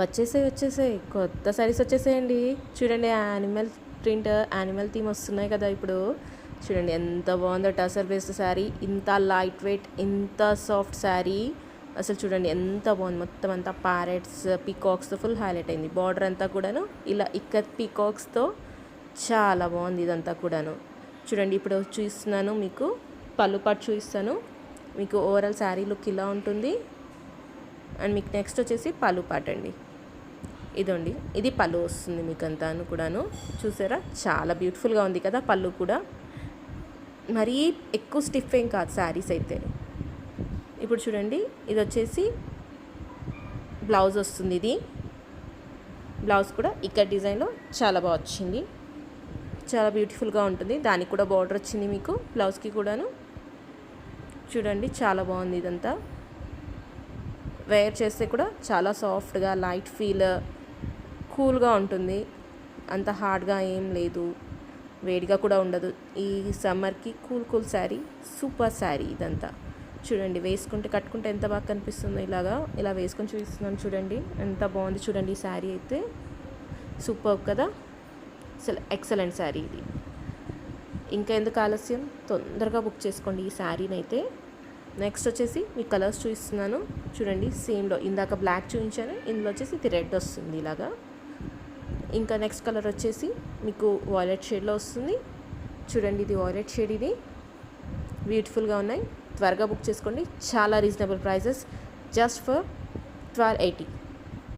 వచ్చేసాయి కొత్త శారీస్ వచ్చేసాయండి. చూడండి యానిమల్ ప్రింట్, యానిమల్ థీమ్ వస్తున్నాయి కదా ఇప్పుడు. చూడండి ఎంత బాగుందో టసర్ బేస్డ్ శారీ, ఇంత లైట్ వెయిట్, ఇంత సాఫ్ట్ శారీ. అసలు చూడండి ఎంత బాగుంది. మొత్తం అంతా ప్యారెట్స్, పీకాక్స్తో ఫుల్ హైలైట్ అయింది. బార్డర్ అంతా కూడాను ఇలా ఇక్కత్ పీకాక్స్తో చాలా బాగుంది ఇదంతా కూడాను. చూడండి ఇప్పుడు చూపిస్తున్నాను మీకు పళ్ళు పాటు చూపిస్తాను. మీకు ఓవరాల్ శారీ లుక్ ఇలా ఉంటుంది. అండ్ మీకు నెక్స్ట్ వచ్చేసి పళ్ళు పాట అండి. ఇదండి, ఇది పళ్ళు వస్తుంది మీకు అంతాను కూడాను. చూసారా చాలా బ్యూటిఫుల్గా ఉంది కదా పళ్ళు కూడా. మరీ ఎక్కువ స్టిఫ్ ఏం కాదు శారీస్ అయితే. ఇప్పుడు చూడండి ఇది వచ్చేసి బ్లౌజ్ వస్తుంది. ఇది బ్లౌజ్ కూడా ఇక్కడ డిజైన్లో చాలా బాగా వచ్చింది, చాలా బ్యూటిఫుల్గా ఉంటుంది. దానికి కూడా బార్డర్ వచ్చింది మీకు బ్లౌజ్కి కూడాను. చూడండి చాలా బాగుంది ఇదంతా. వేర్ చేస్తే కూడా చాలా సాఫ్ట్గా లైట్ ఫీల్, కూల్గా ఉంటుంది. అంత హార్డ్గా ఏం లేదు, వేడిగా కూడా ఉండదు. ఈ సమ్మర్కి కూల్ శారీ, సూపర్ శారీ ఇదంతా. చూడండి వేసుకుంటే కట్టుకుంటే ఎంత బాగా కనిపిస్తుందో. ఇలా వేసుకొని చూపిస్తున్నాను చూడండి ఎంత బాగుంది. చూడండి ఈ శారీ అయితే సూపర్ కదా, అసలు ఎక్సలెంట్ శారీ ఇది. ఇంకా ఎందుకు ఆలస్యం, తొందరగా బుక్ చేసుకోండి ఈ శారీని అయితే. నెక్స్ట్ వచ్చేసి మీ కలర్స్ చూపిస్తున్నాను చూడండి. సేమ్లో ఇందాక బ్లాక్ చూపించాను, ఇందులో వచ్చేసి ఇది రెడ్ వస్తుంది ఇలాగా. ఇంకా నెక్స్ట్ కలర్ వచ్చేసి మీకు వాయిలెట్ షేడ్లో వస్తుంది. చూడండి ఇది వాయిలెట్ షేడ్, ఇది బ్యూటిఫుల్గా ఉన్నాయి. త్వరగా బుక్ చేసుకోండి, చాలా రీజనబుల్ ప్రైజెస్, జస్ట్ ఫర్ 1280.